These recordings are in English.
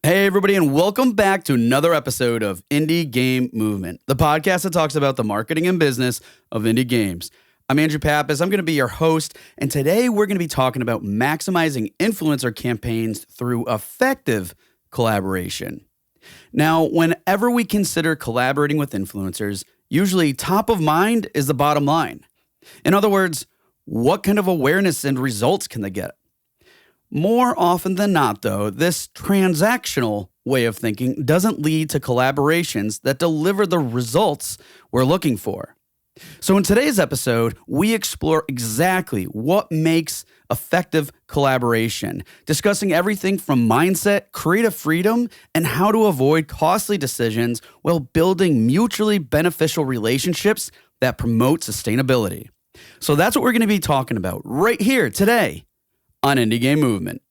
Hey, everybody, and welcome back to another episode of Indie Game Movement, the podcast that talks about the marketing and business of indie games. I'm Andrew Pappas. I'm going to be your host, and today we're going to be talking about maximizing influencer campaigns through effective collaboration. Now, whenever we consider collaborating with influencers, usually top of mind is the bottom line. In other words, what kind of awareness and results can they get? More often than not, though, this transactional way of thinking doesn't lead to collaborations that deliver the results we're looking for. So in today's episode, we explore exactly what makes effective collaboration, discussing everything from mindset, creative freedom, and how to avoid costly decisions while building mutually beneficial relationships that promote sustainability. So that's what we're going to be talking about right here today on Indie Game Movement.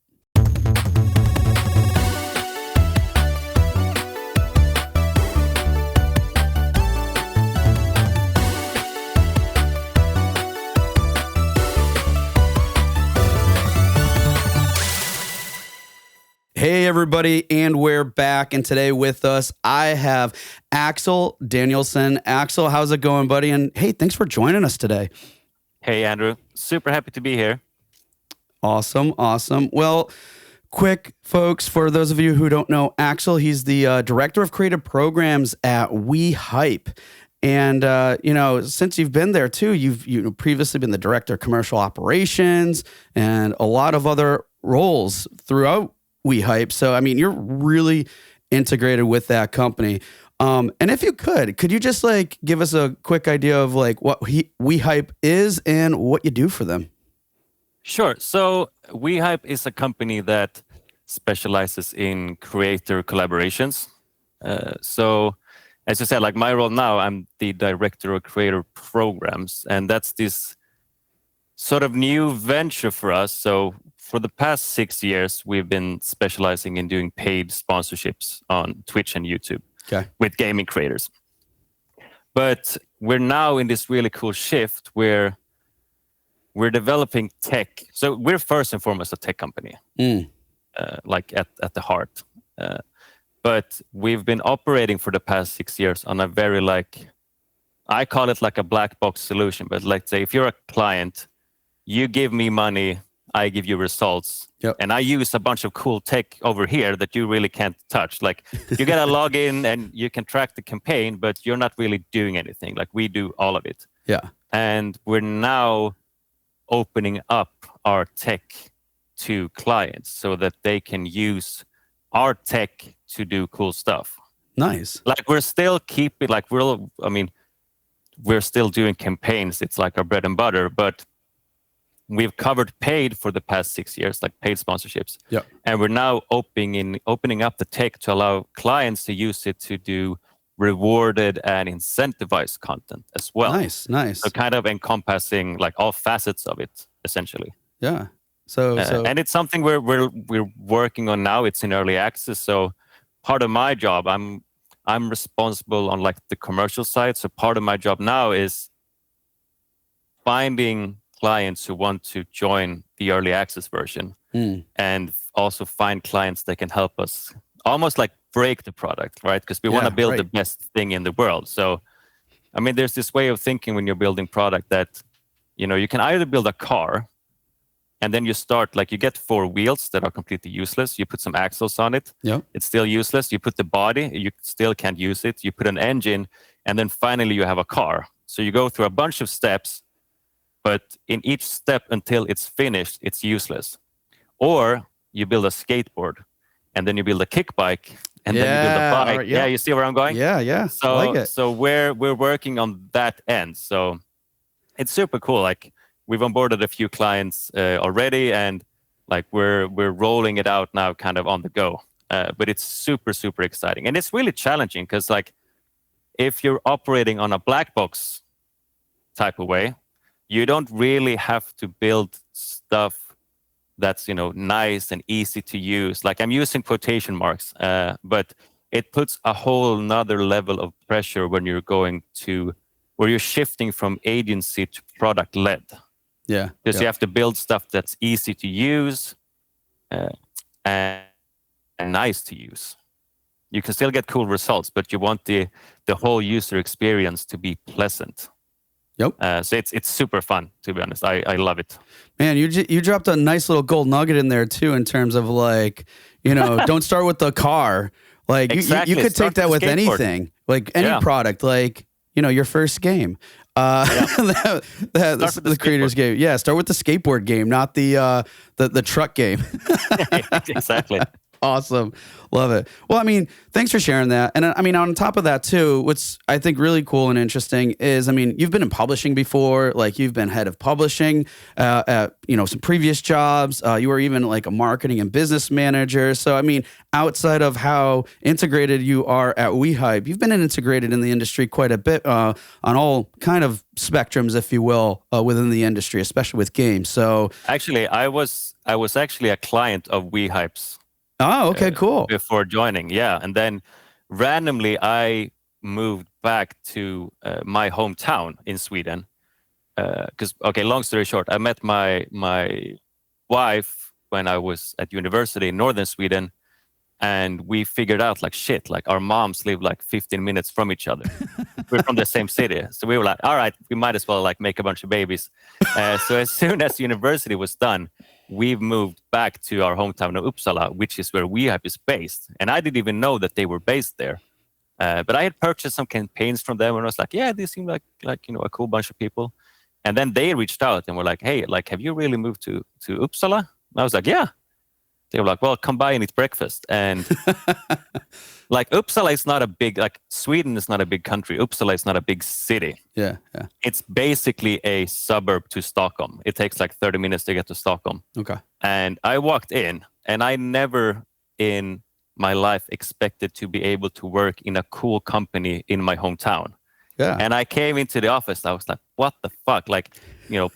Hey everybody, and we're back, and today with us I have Axel Danielsson. Axel, how's it going, buddy? And hey, thanks for joining us today. Hey Andrew, super happy to be here. Awesome. Well, quick, folks, for those of you who don't know Axel, he's the Director of Creative Programs at WeHype. And, since you've been there too, you've previously been the Director of Commercial Operations and a lot of other roles throughout WeHype. So, I mean, you're really integrated with that company. And if you could you just give us a quick idea of what WeHype is and what you do for them? Sure. So WeHype is a company that specializes in creator collaborations. So as you said, my role now, I'm the Director of Creator Programs, and that's this sort of new venture for us. So for the past 6 years, we've been specializing in doing paid sponsorships on Twitch and YouTube with gaming creators. But we're now in this really cool shift where we're developing tech. So we're first and foremost a tech company, at the heart. But we've been operating for the past 6 years on a very I call it a black box solution. But let's say if you're a client, you give me money, I give you results. Yep. And I use a bunch of cool tech over here that you really can't touch. You gotta log in and you can track the campaign, but you're not really doing anything. We do all of it. Yeah. And we're now opening up our tech to clients so that they can use our tech to do cool stuff. Nice. We're still keeping, we're still doing campaigns. It's our bread and butter, but we've covered paid for the past 6 years, paid sponsorships. Yeah. And we're now opening up the tech to allow clients to use it to do rewarded and incentivized content as well. Nice. So kind of encompassing all facets of it, essentially. Yeah. So and it's something we're working on now. It's in early access. So part of my job, I'm responsible on the commercial side. So part of my job now is finding clients who want to join the early access version and also find clients that can help us almost break the product, right? Because we want to build the best thing in the world. So, there's this way of thinking when you're building product that, you can either build a car and then you start, you get 4 wheels that are completely useless. You put some axles on it. Yep. It's still useless. You put the body, you still can't use it. You put an engine, and then finally you have a car. So you go through a bunch of steps, but in each step until it's finished, it's useless. Or you build a skateboard, and then you build a kick bike, and then you build a bike. Right, yeah, you see where I'm going? Yeah. So, I like it. So we're working on that end. So it's super cool. We've onboarded a few clients already, and we're rolling it out now, kind of on the go. But it's super, super exciting, and it's really challenging because if you're operating on a black box type of way, you don't really have to build stuff that's nice and easy to use. I'm using quotation marks, but it puts a whole nother level of pressure when you're shifting from agency to product led. Yeah. Because you have to build stuff that's easy to use, and and nice to use. You can still get cool results, but you want the whole user experience to be pleasant. Yep. So it's super fun, to be honest. I love it. Man, you dropped a nice little gold nugget in there too, in terms of like, don't start with the car. Like Exactly. you could Start take that with skateboard. anything, like any product, like your first game. The creator's game. Yeah, start with the skateboard game, not the truck game. Exactly. Awesome. Love it. Well, I mean, thanks for sharing that. And I mean, on top of that too, what's I think really cool and interesting is, I mean, you've been in publishing before, like you've been head of publishing at, some previous jobs. You were even like a marketing and business manager. So, I mean, outside of how integrated you are at WeHype, you've been integrated in the industry quite a bit on all kind of spectrums, if you will, within the industry, especially with games. So actually, I was actually a client of WeHype's. Oh, okay, cool. Before joining, yeah. And then randomly, I moved back to my hometown in Sweden. Because, long story short, I met my wife when I was at university in northern Sweden. And we figured out, our moms live 15 minutes from each other. We're from the same city. So we were like, all right, we might as well make a bunch of babies. So as soon as university was done, we've moved back to our hometown of Uppsala, which is where WeHype is based. And I didn't even know that they were based there. But I had purchased some campaigns from them, and I was like, yeah, they seem like a cool bunch of people. And then they reached out and were like, hey, have you really moved to Uppsala? And I was like, yeah. They were like, well, come by and eat breakfast. And Uppsala is not a big, Sweden is not a big country. Uppsala is not a big city. Yeah. It's basically a suburb to Stockholm. It takes 30 minutes to get to Stockholm. Okay. And I walked in, and I never in my life expected to be able to work in a cool company in my hometown. Yeah. And I came into the office, I was like, what the fuck?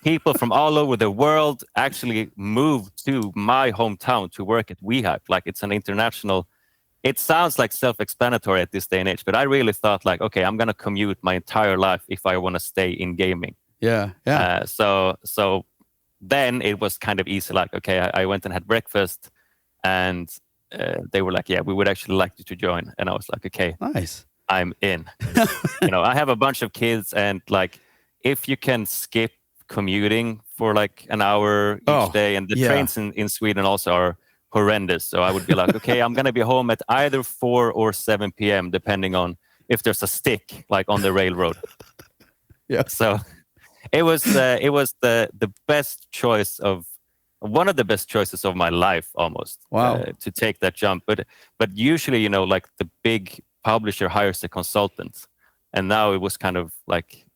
People from all over the world actually moved to my hometown to work at WeHype. It's an international. It sounds self-explanatory at this day and age, but I really thought okay, I'm gonna commute my entire life if I want to stay in gaming. Yeah. So then it was kind of easy. Okay, I went and had breakfast, and they were like, yeah, we would actually like you to join. And I was like, okay, nice, I'm in. I have a bunch of kids, and if you can skip commuting for an hour each day, and the trains in Sweden also are horrendous. So I would be like, okay, I'm going to be home at either 4 or 7 p.m. depending on if there's a stick on the railroad. Yeah. So it was the best choice of one of the best choices of my life almost. Wow. To take that jump. But usually, the big publisher hires the consultant. And now it was kind of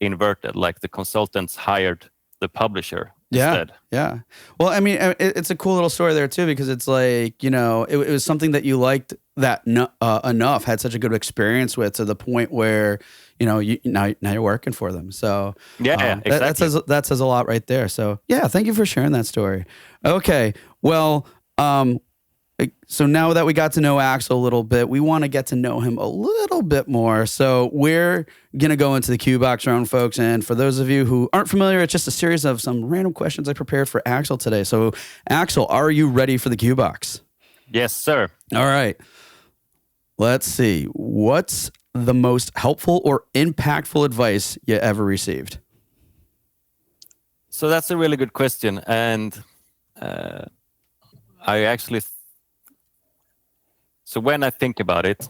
inverted, the consultants hired the publisher instead. Yeah. Well, I mean, it's a cool little story there too, because it's it was something that you liked that enough, had such a good experience with, to the point where, now you're working for them. So exactly. that says a lot right there. So yeah, thank you for sharing that story. Okay. Well, so now that we got to know Axel a little bit, we want to get to know him a little bit more. So we're going to go into the Q Box round, folks. And for those of you who aren't familiar, it's just a series of some random questions I prepared for Axel today. So Axel, are you ready for the Q Box? Yes, sir. All right. Let's see. What's the most helpful or impactful advice you ever received? So that's a really good question. And I actually... So when I think about it,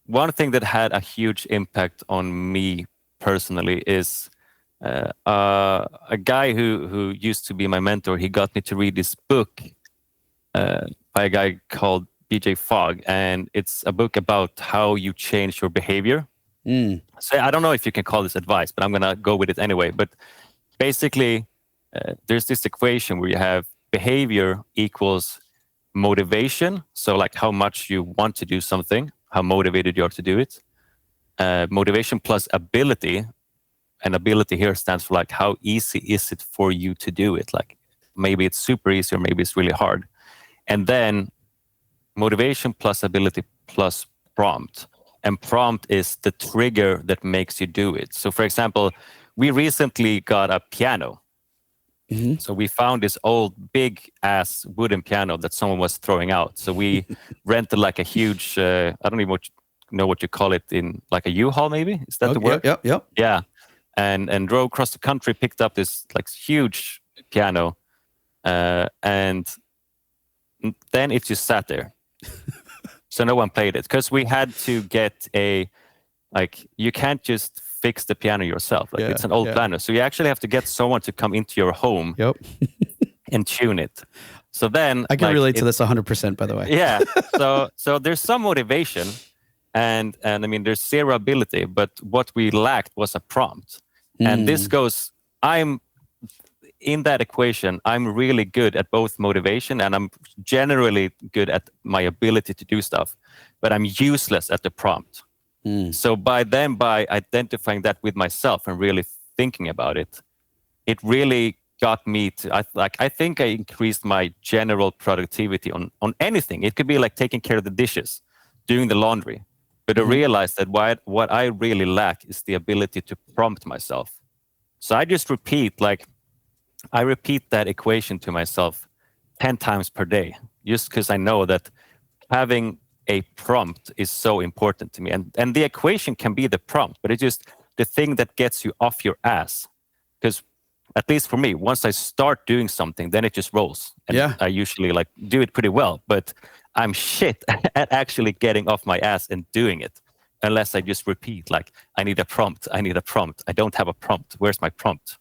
one thing that had a huge impact on me personally is a guy who used to be my mentor. He got me to read this book by a guy called BJ Fogg, and it's a book about how you change your behavior. So I don't know if you can call this advice, but I'm going to go with it anyway. But basically, there's this equation where you have behavior equals motivation, so how much you want to do something, how motivated you are to do it. Motivation plus ability, and ability here stands for how easy is it for you to do it. Maybe it's super easy or maybe it's really hard. And then motivation plus ability plus prompt. And prompt is the trigger that makes you do it. So for example, we recently got a piano. So we found this old big ass wooden piano that someone was throwing out. So we rented like a huge, I don't even know what you call it, in like a U-Haul maybe? Is that the word? Yep. Yeah. And drove across the country, picked up this like huge piano. And then it just sat there. So no one played it because we had to get you can't just fix the piano yourself. It's an old piano. So you actually have to get someone to come into your home and tune it. So then I can relate to this 100%, by the way. Yeah. So there's some motivation and I mean, there's zero ability, but what we lacked was a prompt. And this goes, in that equation, I'm really good at both motivation and I'm generally good at my ability to do stuff, but I'm useless at the prompt. So by identifying that with myself and really thinking about it, it really got me to, I think I increased my general productivity on anything. It could be like taking care of the dishes, doing the laundry, but I realized that what I really lack is the ability to prompt myself. So I just repeat that equation to myself 10 times per day, just because I know that having a prompt is so important to me. And the equation can be the prompt, but it's just the thing that gets you off your ass. Because at least for me, once I start doing something, then it just rolls. And I usually do it pretty well, but I'm shit at actually getting off my ass and doing it. Unless I just repeat, I need a prompt. I don't have a prompt. Where's my prompt?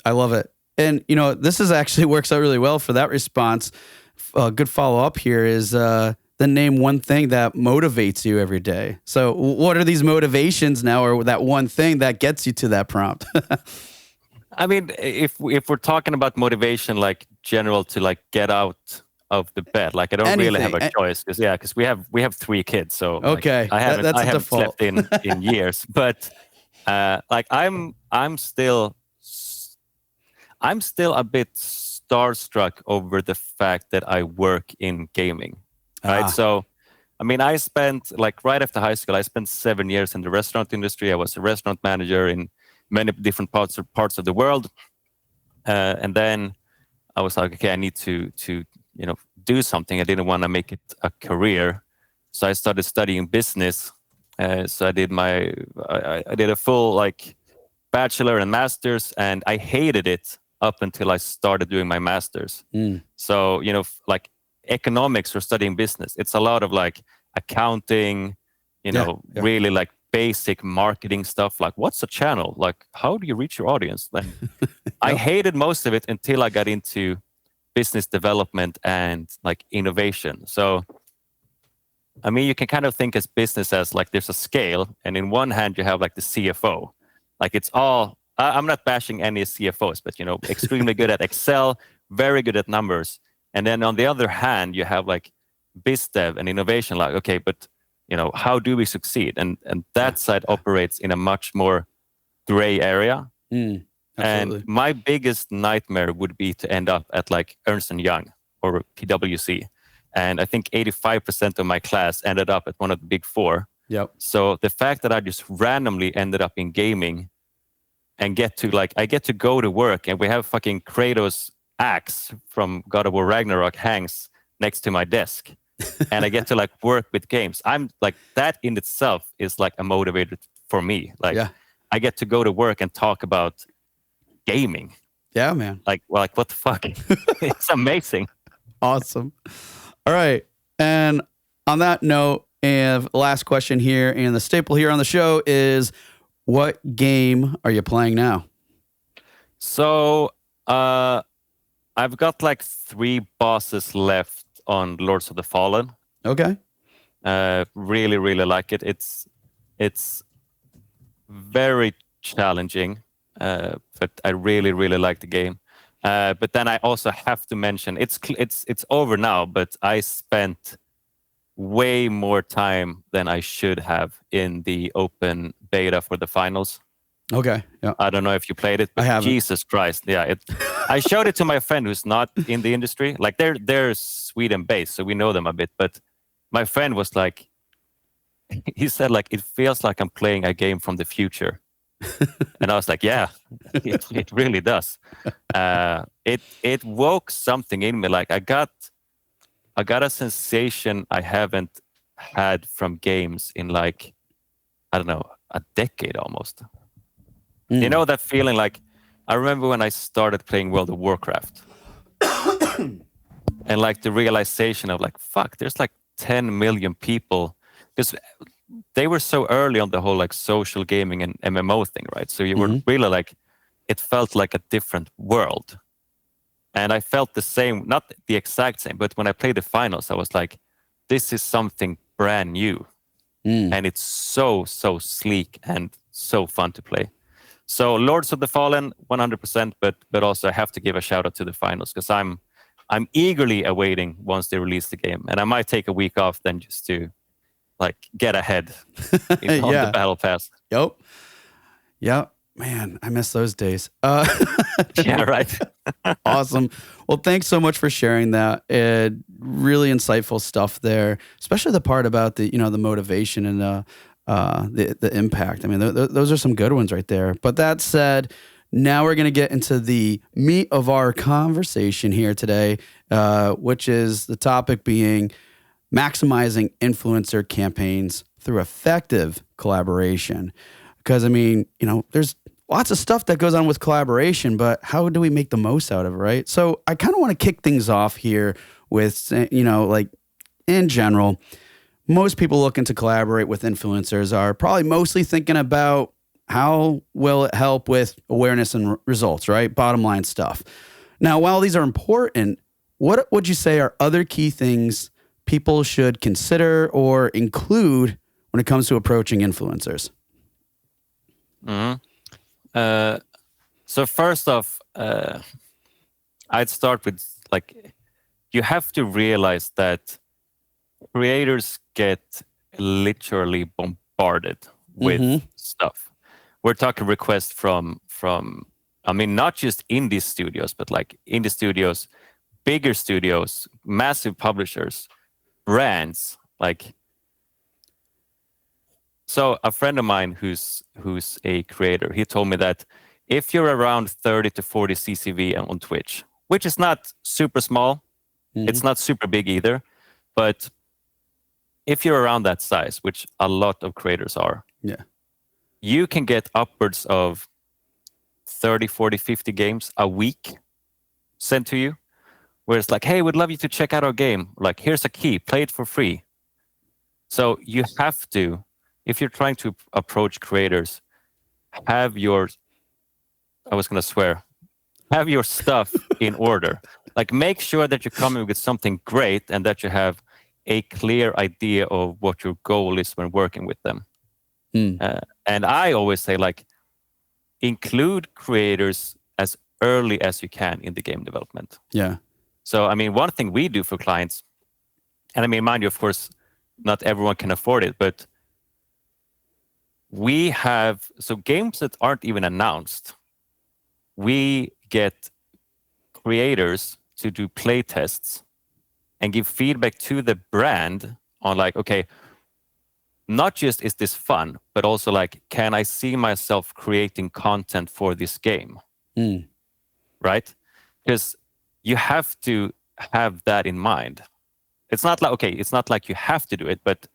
I love it. And, this is actually works out really well for that response. A good follow-up here is the name one thing that motivates you every day. So what are these motivations now, or that one thing that gets you to that prompt? I mean, if we're talking about motivation, general to get out of the bed, I don't really have a choice because we have 3 kids, so okay, I haven't slept in years. But I'm still a bit starstruck over the fact that I work in gaming, right? So, I mean, I spent right after high school, I spent 7 years in the restaurant industry. I was a restaurant manager in many different parts of the world, and then I was like, okay, I need to do something. I didn't want to make it a career, so I started studying business. So I did a full bachelor and master's, and I hated it up until I started doing my master's. So economics or studying business, it's a lot of accounting, really basic marketing stuff, what's a channel, how do you reach your audience. I hated most of it until I got into business development and innovation. So I mean, you can kind of think as business as there's a scale, and in one hand you have the CFO, it's all, I'm not bashing any CFOs, but extremely good at Excel, very good at numbers. And then on the other hand, you have biz dev and innovation, okay, but how do we succeed? And that side operates in a much more gray area. And my biggest nightmare would be to end up at Ernst & Young or PwC. And I think 85% of my class ended up at one of the big 4. Yep. So the fact that I just randomly ended up in gaming and I get to go to work, and we have fucking Kratos' axe from God of War Ragnarok hangs next to my desk. And I get to work with games. I'm that in itself is a motivator for me. I get to go to work and talk about gaming. Yeah, man. What the fuck? It's amazing. Awesome. All right. And on that note, and last question here, and the staple here on the show is, what game are you playing now? So I've got 3 bosses left on Lords of the Fallen. Okay. Really, really like it. It's very challenging, but I really, really like the game. But then I also have to mention it's over now, but I spent way more time than I should have in the open beta for the finals. Okay. Yeah. I don't know if you played it, but I haven't. Jesus Christ. Yeah. I showed it to my friend who's not in the industry. They're Sweden based, so we know them a bit. But my friend was he said it feels like I'm playing a game from the future. And I was like, yeah, it really does. It woke something in me. Like I got a sensation I haven't had from games in like, I don't know, a decade almost. You know that feeling? Like, I remember when I started playing World of Warcraft, and like the realization of like, fuck, there's like 10 million people, because they were so early on the whole like social gaming and MMO thing, right? So you were really like, it felt like a different world. And I felt the same, not the exact same, but when I played the finals, I was like, this is something brand new. And it's so sleek and so fun to play. So Lords of the Fallen, 100%, but also I have to give a shout out to the finals, because I'm eagerly awaiting once they release the game. And I might take a week off then just to like get ahead on the battle pass. Yep. Man, I miss those days. Yeah, right. Awesome. Well, thanks so much for sharing that. Really insightful stuff there, especially the part about the motivation and the impact. I mean, those are some good ones right there. But that said, now we're going to get into the meat of our conversation here today, which is the topic being maximizing influencer campaigns through effective collaboration. Because, I mean, there's lots of stuff that goes on with collaboration, but how do we make the most out of it, right? So I kind of want to kick things off here with, like in general, most people looking to collaborate with influencers are probably mostly thinking about how will it help with awareness and results, right? Bottom line stuff. Now, while these are important, what would you say are other key things people should consider or include when it comes to approaching influencers? So first off, I'd start with like, you have to realize that creators get literally bombarded with stuff. We're talking requests from I mean, not just indie studios, but like indie studios, bigger studios, massive publishers, brands. Like, so a friend of mine who's a creator, he told me that if you're around 30 to 40 CCV on Twitch, which is not super small, it's not super big either, but if you're around that size, which a lot of creators are, you can get upwards of 30, 40, 50 games a week sent to you, where it's like, hey, we'd love you to check out our game. Like, here's a key, play it for free. So you have to, if you're trying to approach creators, have your stuff in order. Like, make sure that you're coming with something great and that you have a clear idea of what your goal is when working with them. And I always say, like, include creators as early as you can in the game development. Yeah. So, I mean, one thing we do for clients, and I mean, mind you, of course, not everyone can afford it, but we have, so games that aren't even announced, we get creators to do play tests and give feedback to the brand on like, okay, not just is this fun, but also like, can I see myself creating content for this game? Right? Because you have to have that in mind. It's not like, okay, it's not like you have to do it, but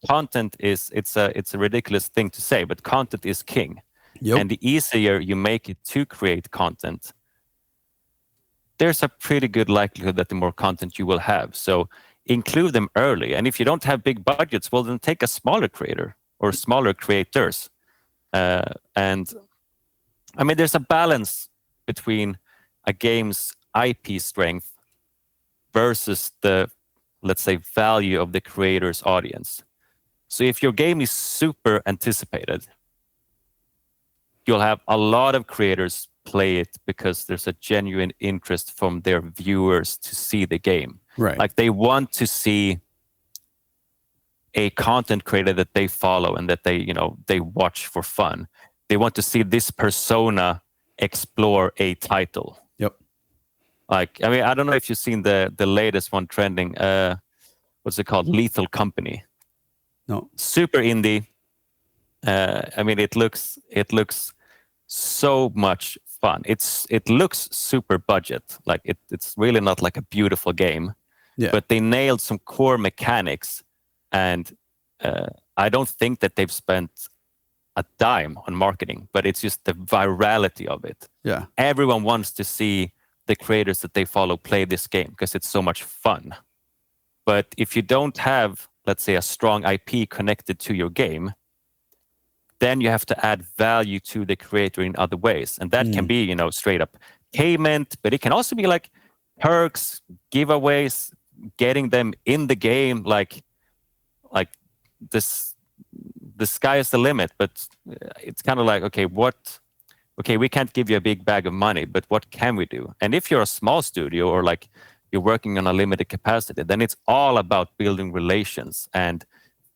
content is, it's a ridiculous thing to say, but content is king. And the easier you make it to create content, there's a pretty good likelihood that the more content you will have. So include them early. And if you don't have big budgets, well, then take a smaller creator or smaller creators. And I mean, there's a balance between a game's IP strength versus the, let's say, value of the creator's audience. So if your game is super anticipated, you'll have a lot of creators play it because there's a genuine interest from their viewers to see the game. Right. Like, they want to see a content creator that they follow and that they watch for fun. They want to see this persona explore a title. Like, I mean, I don't know if you've seen the latest one trending. What's it called? Lethal Company. No. Super indie. I mean, it looks so much fun. It looks super budget. Like it's really not like a beautiful game, Yeah. but they nailed some core mechanics, and I don't think that they've spent a dime on marketing, but it's just the virality of it. Yeah. Everyone wants to see the creators that they follow play this game because it's so much fun. But if you don't have, let's say, a strong IP connected to your game, then you have to add value to the creator in other ways. And that can be, straight up payment, but it can also be like perks, giveaways, getting them in the game, like this. The sky is the limit, but it's kind of like, okay, we can't give you a big bag of money, but what can we do? And if you're a small studio or like you're working on a limited capacity, then it's all about building relations and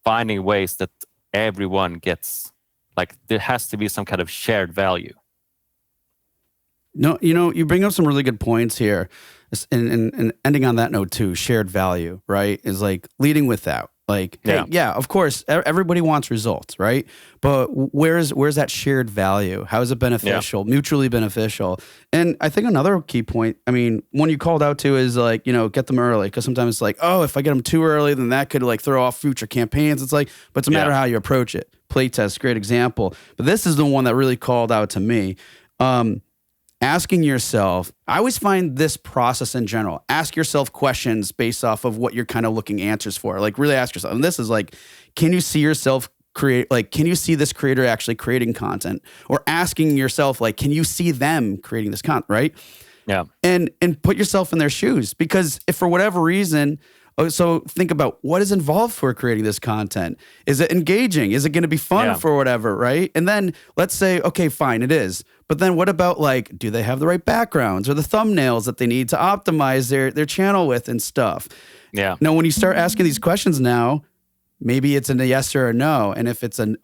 finding ways that everyone gets, like there has to be some kind of shared value. No, you bring up some really good points here, and ending on that note too. Shared value, right, is like leading with that. Like, hey, yeah, of course, everybody wants results, right? But where's that shared value? How is it beneficial, mutually beneficial? And I think another key point, I mean, one you called out to is like, get them early, because sometimes it's like, oh, if I get them too early, then that could like throw off future campaigns. It's like, but it's a matter how you approach it. Playtest, great example. But this is the one that really called out to me. Asking yourself, I always find this process in general, ask yourself questions based off of what you're kind of looking answers for. Like really ask yourself, and this is like, can you see yourself create, like, can you see this creator actually creating content? Or asking yourself, like, can you see them creating this content, right? Yeah. And put yourself in their shoes, because if for whatever reason, so think about what is involved for creating this content. Is it engaging? Is it going to be fun for whatever, right? And then let's say, okay, fine, it is. But then what about like, do they have the right backgrounds or the thumbnails that they need to optimize their channel with and stuff? Yeah. Now, when you start asking these questions now, maybe it's a yes or a no. And if it's a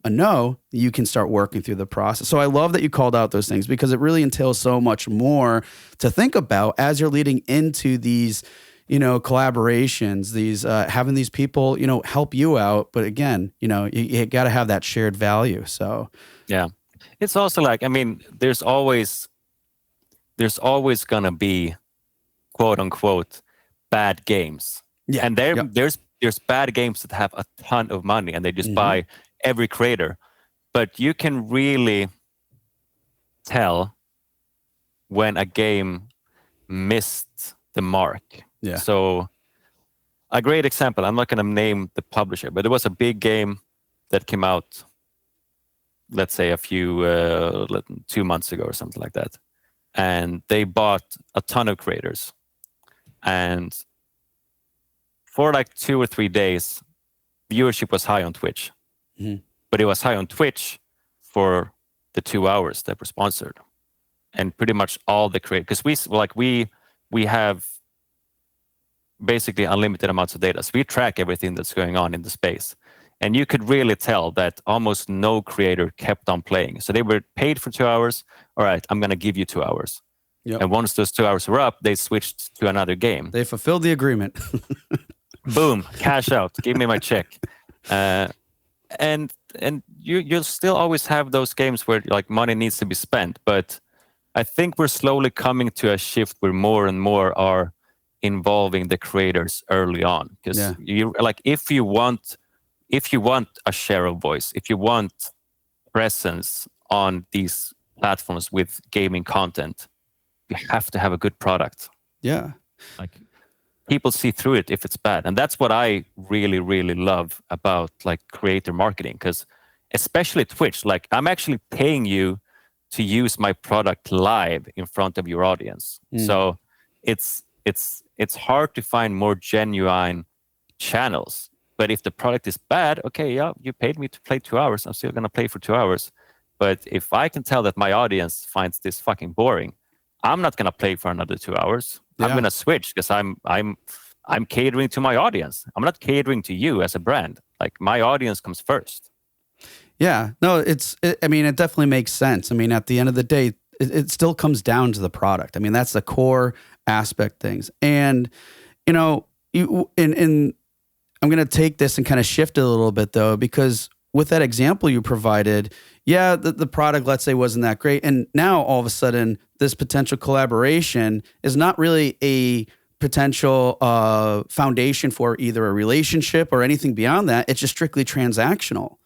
no, you can start working through the process. So I love that you called out those things, because it really entails so much more to think about as you're leading into these collaborations, these having these people, help you out. But again, you got to have that shared value. So yeah, it's also like, I mean, there's always gonna be quote unquote bad games. Yeah, and there's bad games that have a ton of money and they just buy every creator, but you can really tell when a game missed the mark. Yeah. So a great example, I'm not going to name the publisher, but there was a big game that came out, let's say 2 months ago or something like that. And they bought a ton of creators. And for like 2 or 3 days, viewership was high on Twitch. But it was high on Twitch for the 2 hours that were sponsored. And pretty much all the creators, because we have basically unlimited amounts of data. So we track everything that's going on in the space. And you could really tell that almost no creator kept on playing. So they were paid for 2 hours. All right, I'm going to give you 2 hours. Yep. And once those 2 hours were up, they switched to another game. They fulfilled the agreement. Boom, cash out. Give me my check. And you'll still always have those games where like money needs to be spent. But I think we're slowly coming to a shift where more and more are involving the creators early on, because you like, if you want a share of voice, if you want presence on these platforms with gaming content, you have to have a good product. Yeah, like people see through it if it's bad, and that's what I really, really love about like creator marketing, because especially Twitch, like I'm actually paying you to use my product live in front of your audience. So it's hard to find more genuine channels. But if the product is bad, okay, yeah, you paid me to play 2 hours. I'm still going to play for 2 hours. But if I can tell that my audience finds this fucking boring, I'm not going to play for another 2 hours. Yeah. I'm going to switch, because I'm catering to my audience. I'm not catering to you as a brand. Like my audience comes first. Yeah, no, it definitely makes sense. I mean, at the end of the day, it still comes down to the product. I mean, that's the core aspect things. And, I'm going to take this and kind of shift it a little bit though, because with that example you provided, yeah, the product, let's say, wasn't that great. And now all of a sudden, this potential collaboration is not really a potential foundation for either a relationship or anything beyond that. It's just strictly transactional.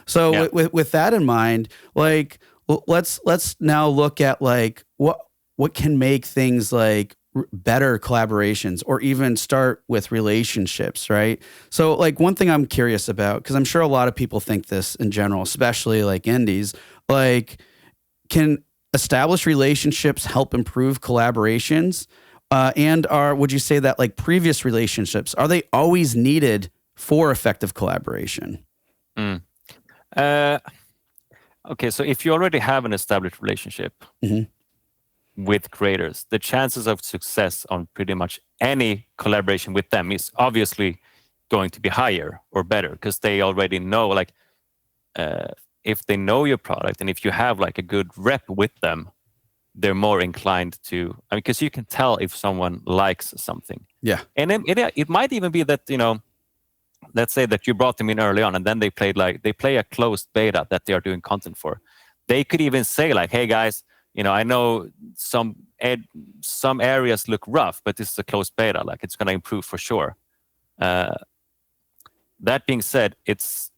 So Yeah. with that in mind, like, let's now look at like what can make things like better collaborations, or even start with relationships, right? So like one thing I'm curious about, because I'm sure a lot of people think this in general, especially like indies, like, can established relationships help improve collaborations? Would you say that like previous relationships, are they always needed for effective collaboration? Mm. Okay, so if you already have an established relationship with creators, the chances of success on pretty much any collaboration with them is obviously going to be higher or better, because they already know, like, if they know your product and if you have like a good rep with them, they're more inclined to, I mean, because you can tell if someone likes something. Yeah. And then it might even be that, let's say that you brought them in early on and then they play a closed beta that they are doing content for. They could even say like, hey guys, I know some areas look rough, but this is a closed beta, like it's going to improve for sure. That being said, it's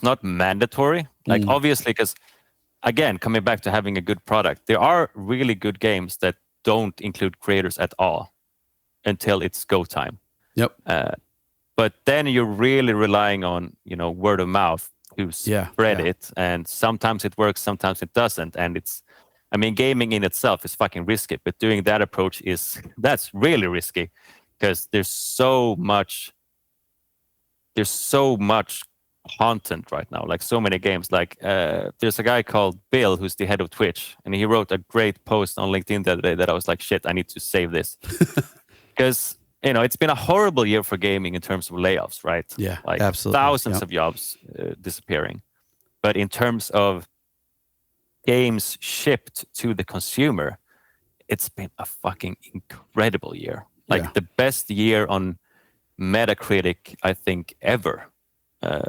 not mandatory, like obviously, because again, coming back to having a good product, there are really good games that don't include creators at all until it's go time. Yep. But then you're really relying on, word of mouth to spread it. And sometimes it works, sometimes it doesn't. And gaming in itself is fucking risky, but doing that approach that's really risky, because there's so much content right now, like so many games. Like there's a guy called Bill who's the head of Twitch, and he wrote a great post on LinkedIn the other day that I was like, shit, I need to save this. Because it's been a horrible year for gaming in terms of layoffs, right? Yeah, like absolutely. Thousands of jobs disappearing. But in terms of games shipped to the consumer, it's been a fucking incredible year. Like the best year on Metacritic, I think, ever.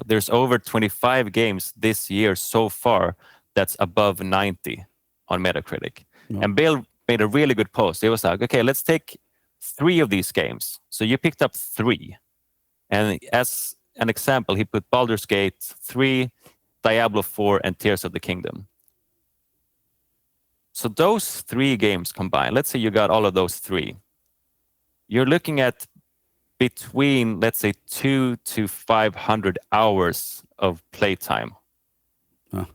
There's over 25 games this year so far that's above 90 on Metacritic. Yeah. And Bill made a really good post. He was like, okay, let's take 3 of these games. So you picked up 3. And as an example, he put Baldur's Gate 3, Diablo 4, and Tears of the Kingdom. So those 3 games combined, let's say you got all of those 3. You're looking at between, let's say, 200 to 500 hours of playtime. Huh.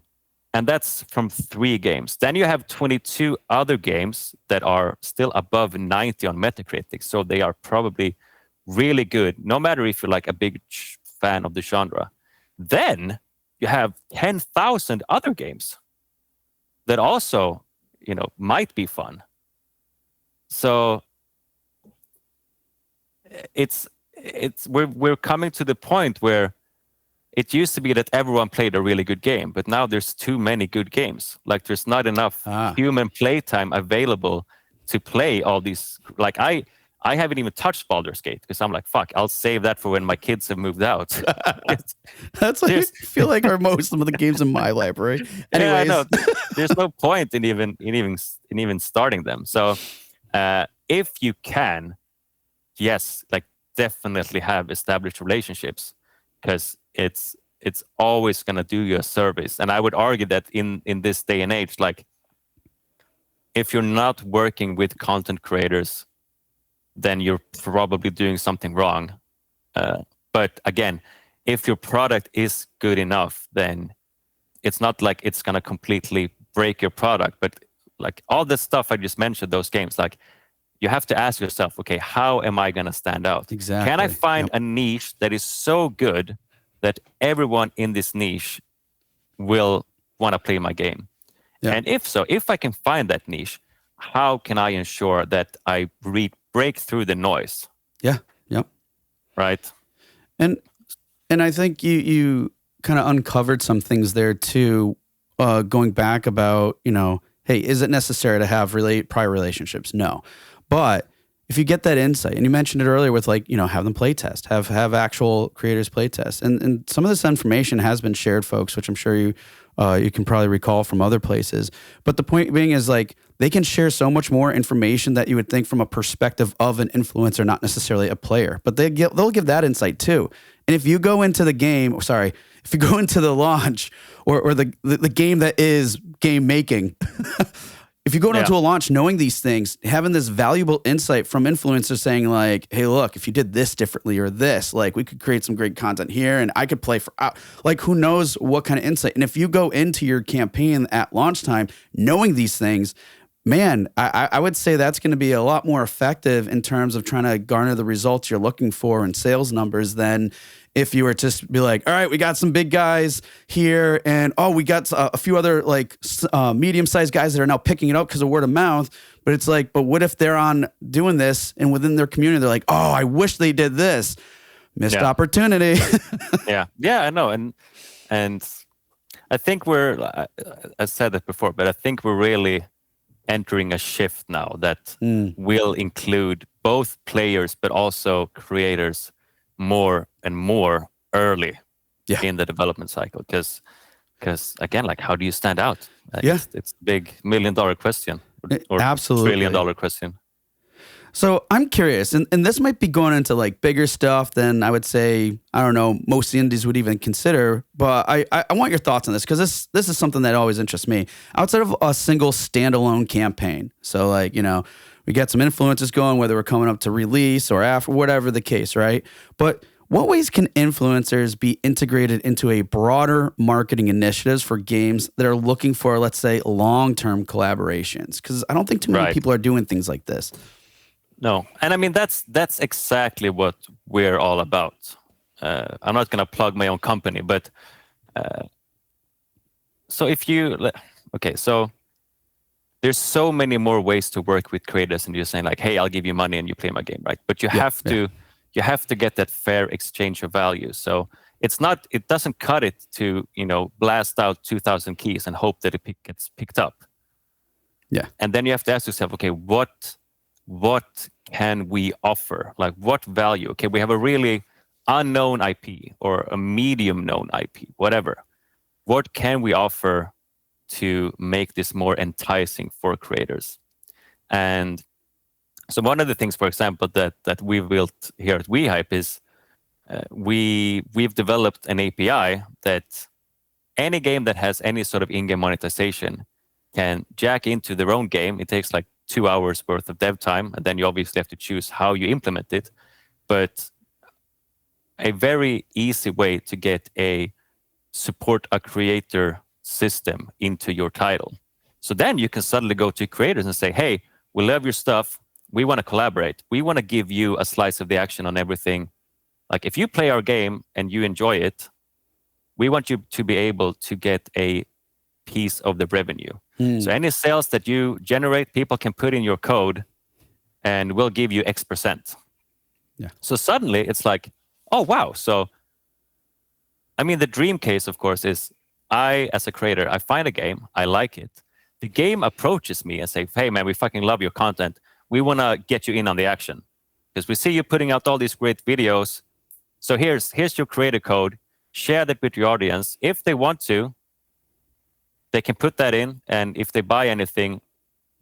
And that's from 3 games. Then you have 22 other games that are still above 90 on Metacritic. So they are probably really good, no matter if you're like a big fan of the genre. Then you have 10,000 other games that also, might be fun. So we're coming to the point where it used to be that everyone played a really good game, but now there's too many good games. Like there's not enough human playtime available to play all these. Like I haven't even touched Baldur's Gate because I'm like, fuck, I'll save that for when my kids have moved out. That's like, I feel like are most of the games in my library. Anyways, yeah, there's no point in even starting them. So if you can, yes, like definitely have established relationships, because it's always going to do you a service. And I would argue that in this day and age, like if you're not working with content creators, then you're probably doing something wrong. But again, if your product is good enough, then it's not like it's going to completely break your product. But like all the stuff I just mentioned, those games, like you have to ask yourself, okay, how am I going to stand out? Exactly. Can I find a niche that is so good that everyone in this niche will want to play my game? Yeah. And if so, if I can find that niche, how can I ensure that I break through the noise? Yeah. Yep. Right. And I think you kind of uncovered some things there too, going back about, hey, is it necessary to have prior relationships? No. But if you get that insight, and you mentioned it earlier with like, have them play test, have actual creators play test. And some of this information has been shared, folks, which I'm sure you can probably recall from other places. But the point being is like, they can share so much more information that you would think from a perspective of an influencer, not necessarily a player, but they'll give that insight too. And if you go into the game, if you go into the launch or the game that is game making, if you go into a launch knowing these things, having this valuable insight from influencers saying like, hey, look, if you did this differently or this, like we could create some great content here and I could play for, like who knows what kind of insight. And if you go into your campaign at launch time knowing these things, man, I would say that's going to be a lot more effective in terms of trying to garner the results you're looking for in sales numbers than if you were to just be like, all right, we got some big guys here and, we got a few other like medium-sized guys that are now picking it up because of word of mouth. But it's like, but what if they're on doing this and within their community, they're like, oh, I wish they did this. Missed opportunity. Yeah, I know. And I think I said that before, but I think we're really entering a shift now that will include both players but also creators more and more early in the development cycle. Because again, like how do you stand out? It's a big $1 million question or absolutely $1 trillion question. So I'm curious, and this might be going into like bigger stuff than I would say, I don't know, most indies would even consider, but I want your thoughts on this because this is something that always interests me. Outside of a single standalone campaign, so like, we get some influencers going, whether we're coming up to release or after, whatever the case, right? But what ways can influencers be integrated into a broader marketing initiatives for games that are looking for, let's say, long-term collaborations? Because I don't think too many people are doing things like this. No, and I mean that's exactly what we're all about. I'm not going to plug my own company, but so there's so many more ways to work with creators, and you're saying like, hey, I'll give you money and you play my game, right? But you have to get that fair exchange of value. So it doesn't cut it to blast out 2,000 keys and hope that it gets picked up. Yeah, and then you have to ask yourself, okay, what can we offer? Like what value? Okay, we have a really unknown IP or a medium known IP, whatever. What can we offer to make this more enticing for creators? And so one of the things, for example, that we've built here at WeHype is we've developed an API that any game that has any sort of in-game monetization can jack into their own game. It takes like 2 hours worth of dev time, and then you obviously have to choose how you implement it. But a very easy way to get a support a creator system into your title. So then you can suddenly go to creators and say, hey, we love your stuff. We want to collaborate. We want to give you a slice of the action on everything. Like if you play our game and you enjoy it, we want you to be able to get a piece of the revenue. So any sales that you generate, people can put in your code and we'll give you X%. Yeah. So suddenly it's like, oh, wow. So, I mean, the dream case, of course, is I, as a creator, I find a game, I like it. The game approaches me and say, hey, man, we fucking love your content. We want to get you in on the action because we see you putting out all these great videos. So here's your creator code. Share that with your audience. If they want to, they can put that in, and if they buy anything,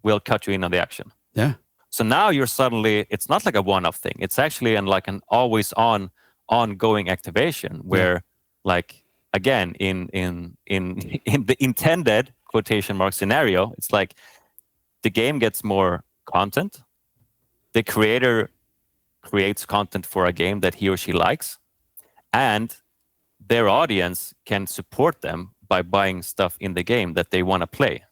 we'll cut you in on the action. Yeah. So now you're suddenly, it's not like a one-off thing. It's actually like an always-on, ongoing activation where, like, again, in the intended quotation mark scenario, it's like the game gets more content. The creator creates content for a game that he or she likes, and their audience can support them by buying stuff in the game that they want to play.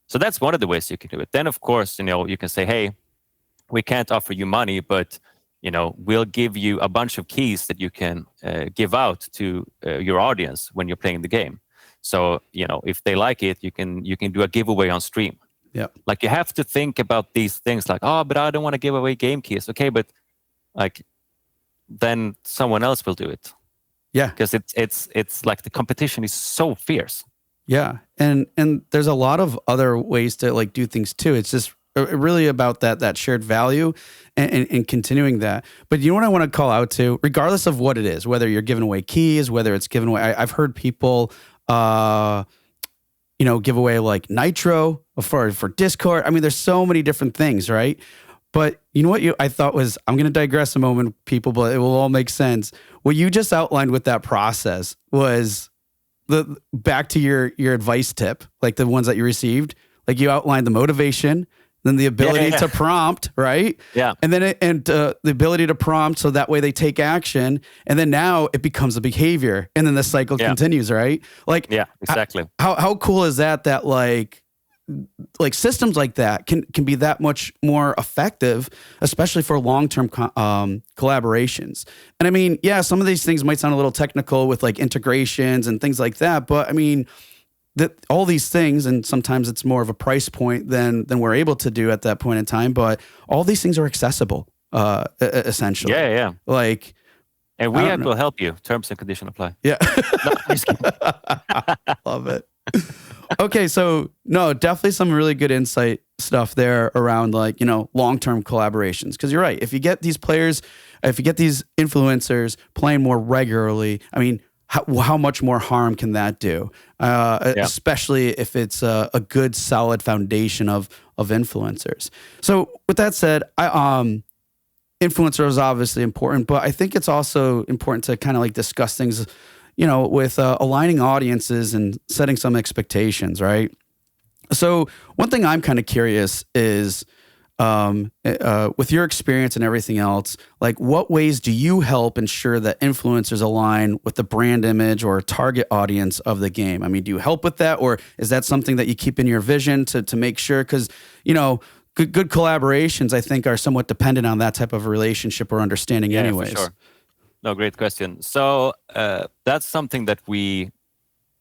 So that's one of the ways you can do it. Then, of course, you can say, hey, we can't offer you money, but, we'll give you a bunch of keys that you can give out to your audience when you're playing the game. So, if they like it, you can do a giveaway on stream. Yeah. Like you have to think about these things like, oh, but I don't want to give away game keys. Okay, but like then someone else will do it. Yeah, because it's like the competition is so fierce. Yeah, and there's a lot of other ways to like do things too. It's just really about that shared value and continuing that. But you know what I want to call out to, regardless of what it is, whether you're giving away keys, whether it's giving away, I've heard people, give away like Nitro for Discord. I mean, there's so many different things, right? But you know what I thought was, I'm going to digress a moment, people, but it will all make sense. What you just outlined with that process was back to your advice tip, like the ones that you received, like you outlined the motivation, then the ability to prompt, right? Yeah. And then the ability to prompt so that way they take action. And then now it becomes a behavior and then the cycle continues, right? Like, yeah, exactly. How cool is that like systems like that can be that much more effective, especially for long-term collaborations. And I mean, yeah, some of these things might sound a little technical with like integrations and things like that, but I mean, that all these things, and sometimes it's more of a price point than we're able to do at that point in time, but all these things are accessible, essentially. Yeah. Like, and we will help you. Terms and conditions apply. Yeah. No, I'm just kidding. Love it. Okay, so no, definitely some really good insight stuff there around like, long-term collaborations. Because you're right. If you get these players, if you get these influencers playing more regularly, I mean, how much more harm can that do? Especially if it's a good, solid foundation of influencers. So with that said, influencer is obviously important, but I think it's also important to kind of like discuss things, with aligning audiences and setting some expectations, right? So one thing I'm kind of curious is, with your experience and everything else, like what ways do you help ensure that influencers align with the brand image or target audience of the game? I mean, do you help with that, or is that something that you keep in your vision to make sure? Because, good collaborations, I think, are somewhat dependent on that type of relationship or understanding anyways. For sure. No, great question. So that's something that we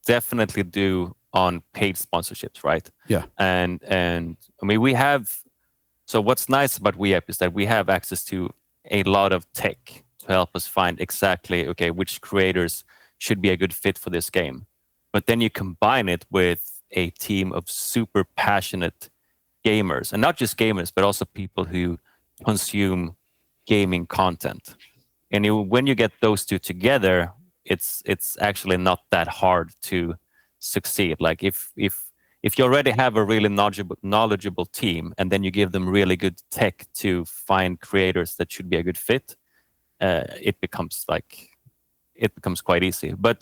definitely do on paid sponsorships, right? Yeah. And I mean, we have. So what's nice about WeHype is that we have access to a lot of tech to help us find exactly, which creators should be a good fit for this game. But then you combine it with a team of super passionate gamers, and not just gamers, but also people who consume gaming content. And when you get those two together, it's actually not that hard to succeed. Like if you already have a really knowledgeable team, and then you give them really good tech to find creators that should be a good fit, it becomes quite easy. But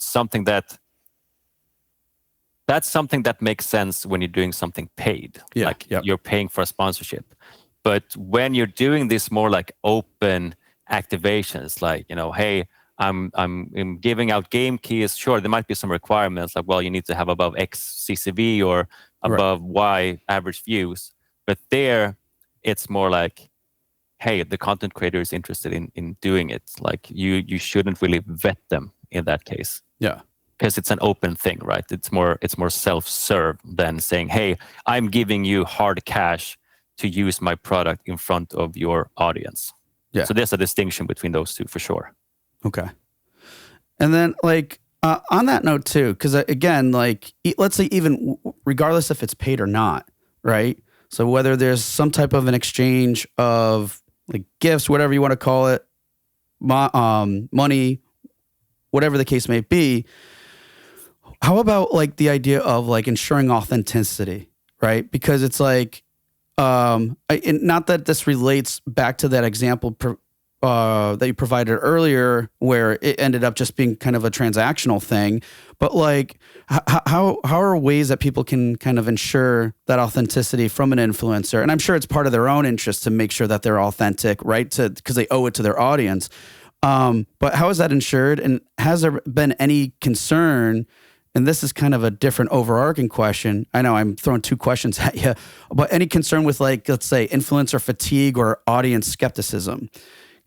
that's something that makes sense when you're doing something paid, you're paying for a sponsorship. But when you're doing this more like open activations, like, hey, I'm giving out game keys. Sure, there might be some requirements like, well, you need to have above X CCV or above Y average views. But there, it's more like, hey, the content creator is interested in doing it. Like you shouldn't really vet them in that case. Yeah. Because it's an open thing, right? It's more self-serve than saying, hey, I'm giving you hard cash to use my product in front of your audience. Yeah. So there's a distinction between those two for sure. Okay. And then like on that note too, because again, like let's say even regardless if it's paid or not, right? So whether there's some type of an exchange of like gifts, whatever you want to call it, money, whatever the case may be, how about like the idea of like ensuring authenticity, right? Because it's like, not that this relates back to that example that you provided earlier, where it ended up just being kind of a transactional thing, but like how are ways that people can kind of ensure that authenticity from an influencer? And I'm sure it's part of their own interest to make sure that they're authentic, right? Because they owe it to their audience. But how is that ensured? And has there been any concern? And this is kind of a different overarching question. I know I'm throwing two questions at you, but any concern with like, let's say, influencer fatigue or audience skepticism?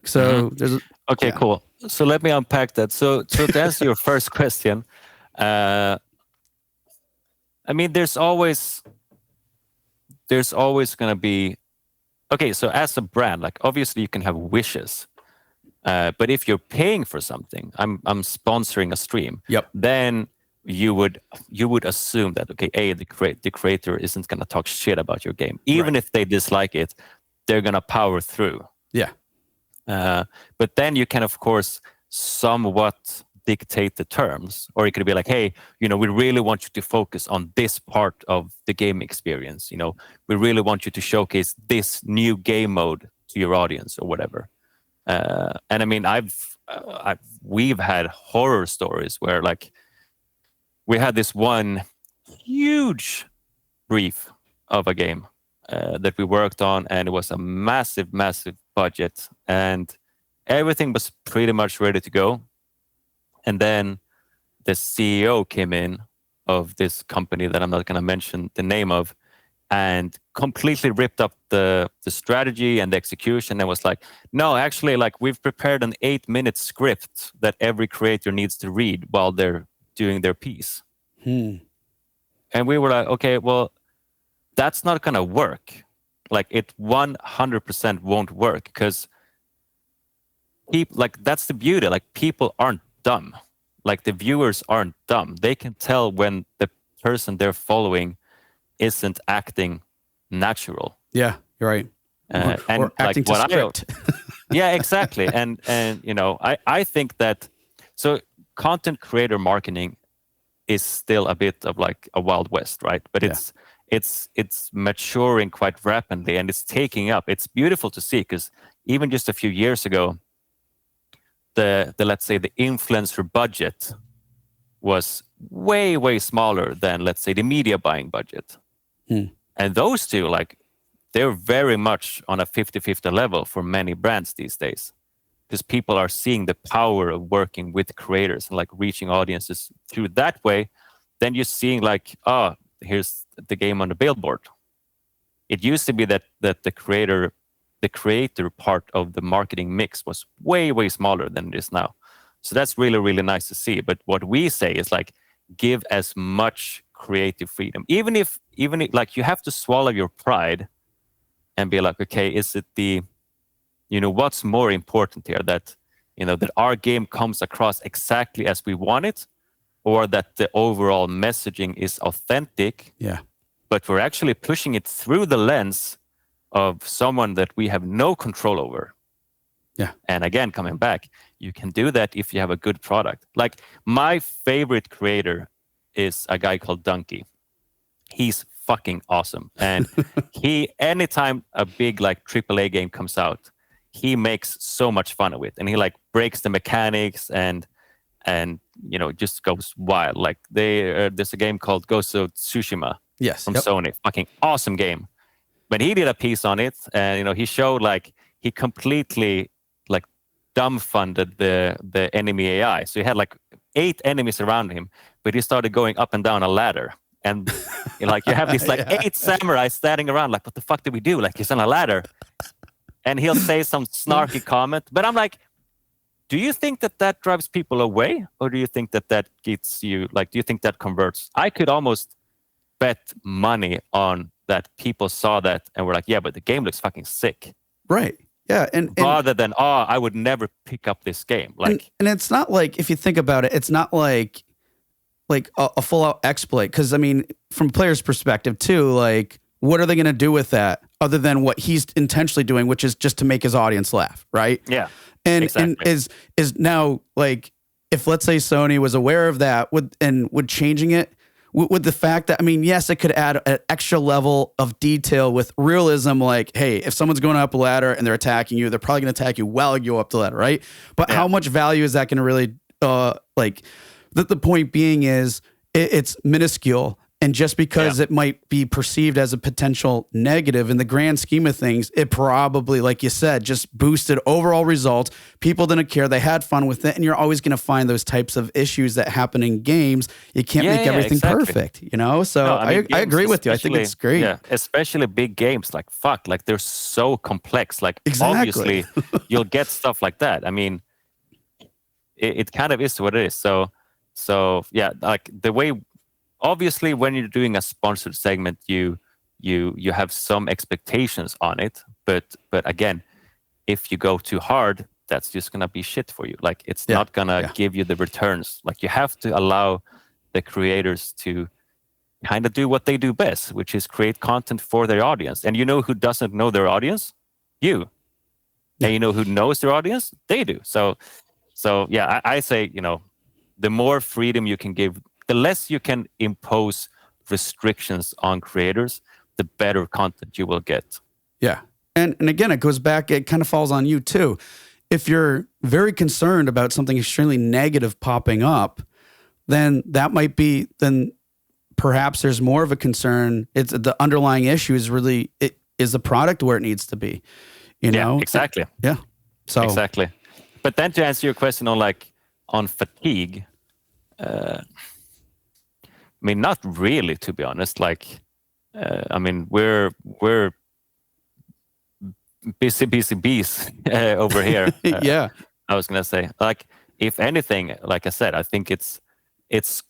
So there's cool. So let me unpack that. So to answer your first question, I mean, there's always going to be, so as a brand, like obviously you can have wishes, but if you're paying for something, I'm sponsoring a stream, yep. Then you would assume that, okay, the creator isn't going to talk shit about your game, even if they dislike it, they're going to power through. Yeah. But then you can, of course, somewhat dictate the terms, or it could be like, hey, we really want you to focus on this part of the game experience. We really want you to showcase this new game mode to your audience or whatever. And I mean, we've had horror stories where, like, we had this one huge brief of a game that we worked on, and it was a massive budget, and everything was pretty much ready to go. And then the CEO came in of this company that I'm not going to mention the name of, and completely ripped up the strategy and the execution, and was like, no, actually, like, we've prepared an 8-minute script that every creator needs to read while they're doing their piece. And we were like, okay, well, that's not going to work. Like, it 100% won't work, because people, like, that's the beauty. Like, people aren't dumb. Like, the viewers aren't dumb. They can tell when the person they're following isn't acting natural. Yeah, you're right. And or acting like, to script. Yeah, exactly. And I think that, so content creator marketing is still a bit of like a wild west, right? But it's maturing quite rapidly, and it's taking up. It's beautiful to see, because even just a few years ago, the let's say the influencer budget was way smaller than, let's say, the media buying budget. And those two, like, they're very much on a 50-50 level for many brands these days, because people are seeing the power of working with creators and, like, reaching audiences through that way. Then you're seeing, like, here's the game on the billboard. It used to be that the creator part of the marketing mix was way smaller than it is now. So that's really nice to see. But what we say is, like, give as much creative freedom, even if like, you have to swallow your pride and be like, okay, is it what's more important here, that that our game comes across exactly as we want it, or that the overall messaging is authentic, but we're actually pushing it through the lens of someone that we have no control over. And again, coming back, you can do that if you have a good product. Like, my favorite creator is a guy called Donkey. He's fucking awesome. And anytime a big, like, AAA game comes out, he makes so much fun of it. And he, like, breaks the mechanics and just goes wild. Like, there's a game called Ghost of Tsushima from Sony. Fucking awesome game. But he did a piece on it, and he showed, like, he completely, like, dumbfounded the enemy AI. So he had, like, 8 enemies around him, but he started going up and down a ladder. And like, you have these, like, 8 samurais standing around, like, what the fuck did we do? Like, he's on a ladder. And he'll say some snarky comment. But I'm like, do you think that drives people away? Or do you think that gets you, like, do you think that converts? I could almost bet money on that people saw that and were like, yeah, but the game looks fucking sick. Right. Yeah. And rather than, I would never pick up this game. Like, and it's not like, if you think about it, it's not like a full out exploit. Because, I mean, from a player's perspective too, like, what are they going to do with that other than what he's intentionally doing, which is just to make his audience laugh, right? Yeah. And exactly. and is now, like, if, let's say, Sony was aware of that, would changing it, with the fact that, I mean, yes, it could add an extra level of detail with realism, like, hey, if someone's going up a ladder and they're attacking you, they're probably going to attack you while you go up the ladder, right? But how much value is that going to really, like, the point being is it's minuscule. And just because it might be perceived as a potential negative, in the grand scheme of things, it probably, like you said, just boosted overall results. People didn't care. They had fun with it. And you're always going to find those types of issues that happen in games. You can't make everything perfect, So no, I agree with you. I think it's great. Yeah, especially big games. Like, fuck, like, they're so complex. Like, obviously, you'll get stuff like that. I mean, it kind of is what it is. So yeah, like, the way... Obviously, when you're doing a sponsored segment, you have some expectations on it. But again, if you go too hard, that's just gonna be shit for you. Like, it's not gonna give you the returns. Like, you have to allow the creators to kind of do what they do best, which is create content for their audience. And you know who doesn't know their audience? You. And you know who knows their audience? They do. So yeah, I say, the more freedom you can give, the less you can impose restrictions on creators, the better content you will get. Yeah. And again, it goes back, it kind of falls on you too. If you're very concerned about something extremely negative popping up, then perhaps there's more of a concern. It's the underlying issue is really, is the product where it needs to be, Yeah, exactly. Yeah. So exactly. But then to answer your question on fatigue, not really, to be honest. We're busy bees over here. Yeah. I was gonna say, if anything, like I said, I think it's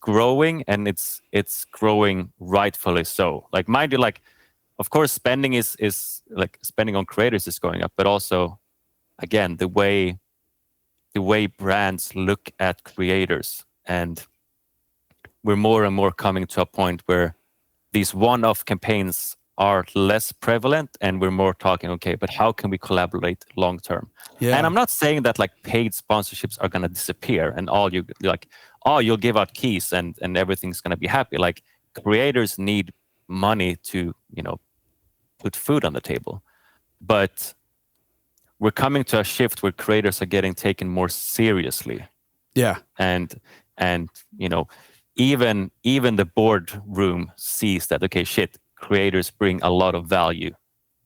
growing, and it's growing rightfully so. Mind you, of course, spending is spending on creators is going up, but also, again, the way brands look at creators, and we're more and more coming to a point where these one-off campaigns are less prevalent, and we're more talking, okay, but how can we collaborate long term? Yeah. And I'm not saying that paid sponsorships are going to disappear and you'll give out keys and everything's going to be happy. Creators need money to put food on the table, but we're coming to a shift where creators are getting taken more seriously. Yeah. And even the boardroom sees that, okay, shit, creators bring a lot of value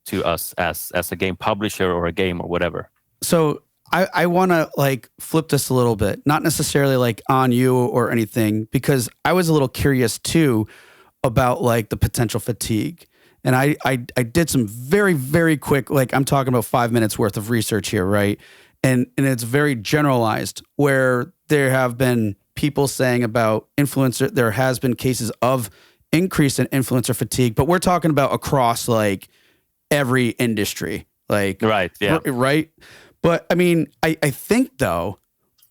to us as a game publisher or a game or whatever. So I want to flip this a little bit, not necessarily on you or anything, because I was a little curious too about the potential fatigue. And I did some very, very quick, I'm talking about 5 minutes worth of research here, right? And it's very generalized, where there have been people saying about influencer, there has been cases of increase in influencer fatigue, but we're talking about across every industry. Right, yeah. Right? But I think though,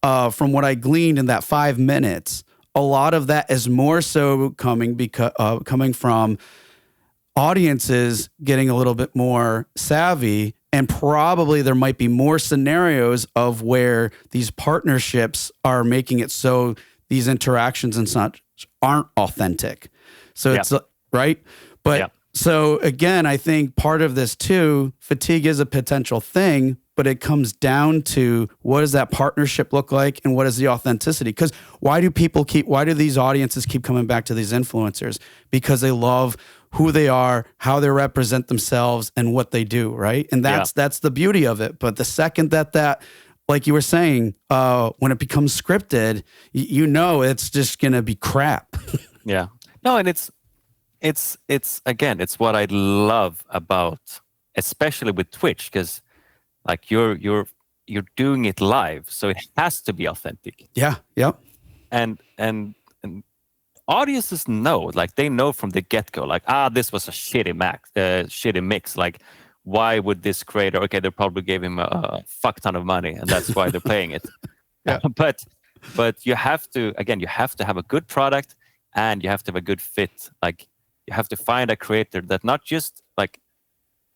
from what I gleaned in that 5 minutes, a lot of that is more so coming from audiences getting a little bit more savvy, and probably there might be more scenarios of where these partnerships are making it so these interactions and such aren't authentic. So it's right. But so again, I think part of this too, fatigue is a potential thing, but it comes down to what does that partnership look like and what is the authenticity? Because why do these audiences keep coming back to these influencers? Because they love who they are, how they represent themselves, and what they do, right? And that's the beauty of it. But the second that like you were saying, when it becomes scripted, it's just gonna be crap. Yeah. No, and it's again, it's what I love about, especially with Twitch, because you're doing it live, so it has to be authentic. Yeah. Yep. And audiences know, they know from the get-go, this was a shitty mix. Why would this creator? Okay, they probably gave him a fuck ton of money, and that's why they're playing it. Yeah. But you have to have a good product, and you have to have a good fit. You have to find a creator that not just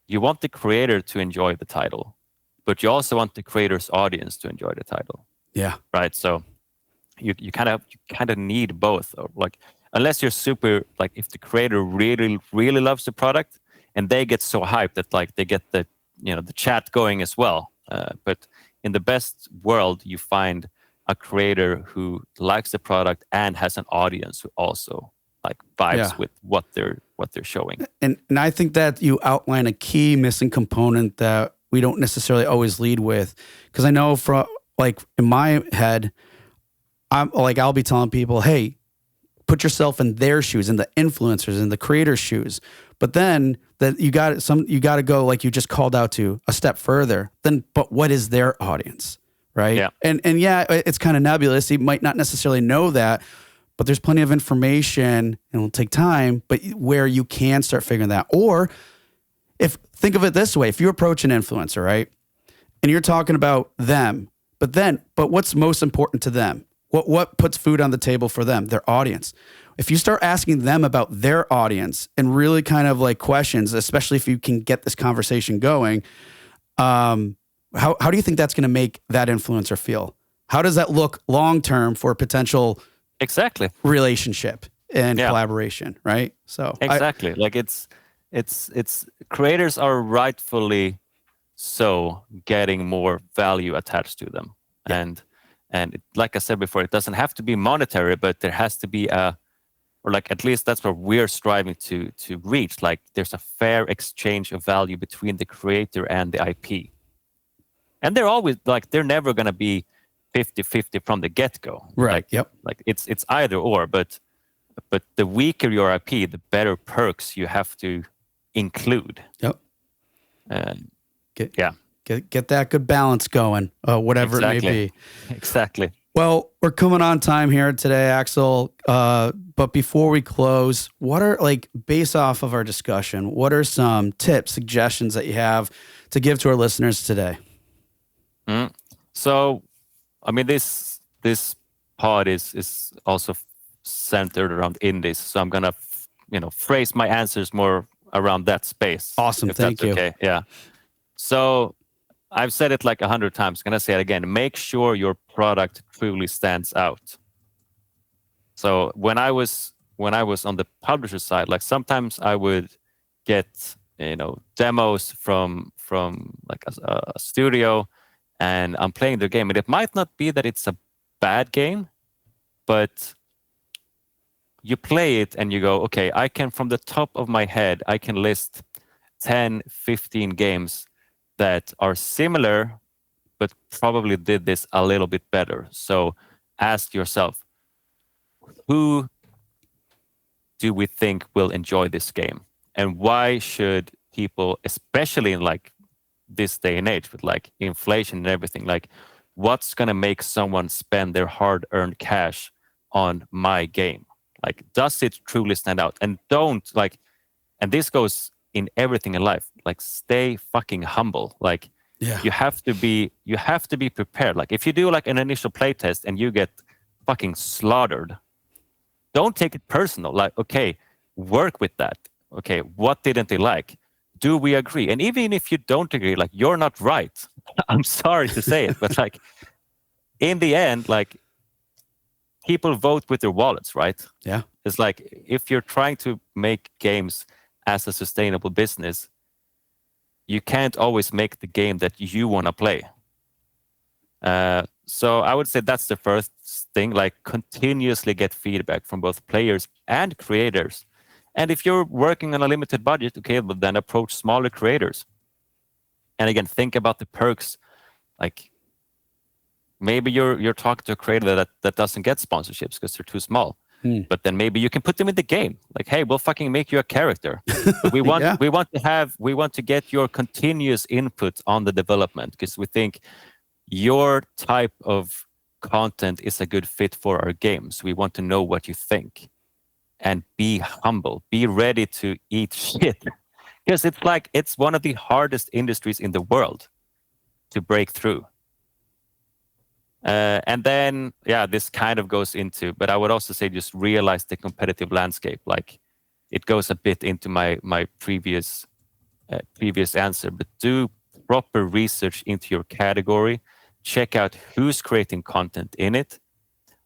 you want the creator to enjoy the title, but you also want the creator's audience to enjoy the title. Yeah. Right. So you kind of need both. Unless you're super if the creator really, really loves the product and they get so hyped that they get the the chat going as well. But in the best world, you find a creator who likes the product and has an audience who also vibes with what they're showing. And I think that you outline a key missing component that we don't necessarily always lead with, because I know from in my head, I'll be telling people, hey, put yourself in their shoes, in the influencers, in the creators' shoes. But then that you got to go, like you just called out to, a step further. But what is their audience, right? Yeah. And it's kind of nebulous. You might not necessarily know that, but there's plenty of information, and it'll take time, but where you can start figuring that. Or think of it this way, if you approach an influencer, right, and you're talking about them, but what's most important to them? What puts food on the table for them? Their audience. If you start asking them about their audience and really kind of like questions, especially if you can get this conversation going, how do you think that's going to make that influencer feel? How does that look long term for a potential exactly relationship and collaboration? Right. So exactly, like it's creators are rightfully so getting more value attached to them, and like I said before, it doesn't have to be monetary, but there has to be or like at least that's what we're striving to reach. Like there's a fair exchange of value between the creator and the IP. And they're always like they're never gonna be 50-50 from the get-go. Right. Like it's either or, but the weaker your IP, the better perks you have to include. Yep. Get that good balance going, whatever it may be. Exactly. Well, we're coming on time here today, Axel. But before we close, what are, like, based off of our discussion, what are some tips, suggestions that you have to give to our listeners today? So, I mean, this pod is also centered around indies. So I'm gonna, phrase my answers more around that space. Awesome, thank you. Okay, yeah. So I've said it like 100 times. I'm gonna say it again. Make sure your product truly stands out. So when I was on the publisher side, like sometimes I would get demos from like a studio, and I'm playing the game, and it might not be that it's a bad game, but you play it and you go, okay, I can, from the top of my head, I can list 10, 15 games that are similar, but probably did this a little bit better. So ask yourself, who do we think will enjoy this game? And why should people, especially in like this day and age with like inflation and everything, like what's going to make someone spend their hard-earned cash on my game? Like, does it truly stand out? And and this goes in everything in life, like stay fucking humble. Like you have to be prepared. Like if you do like an initial playtest and you get fucking slaughtered, don't take it personal. Like, okay, work with that. Okay, what didn't they like? Do we agree? And even if you don't agree, like you're not right. I'm sorry to say it, but like in the end, like people vote with their wallets, right? Yeah. It's like if you're trying to make games as a sustainable business, you can't always make the game that you want to play. So I would say that's the first thing, like continuously get feedback from both players and creators. And if you're working on a limited budget, okay, well then approach smaller creators. And again, think about the perks. Like maybe you're talking to a creator that doesn't get sponsorships because they're too small. But then maybe you can put them in the game. Like, hey, we'll fucking make you a character. But we want we want to get your continuous input on the development because we think your type of content is a good fit for our games. We want to know what you think. And be humble. Be ready to eat shit. Because it's one of the hardest industries in the world to break through. And then, this kind of goes into, but I would also say just realize the competitive landscape. Like it goes a bit into my previous answer, but do proper research into your category. Check out who's creating content in it,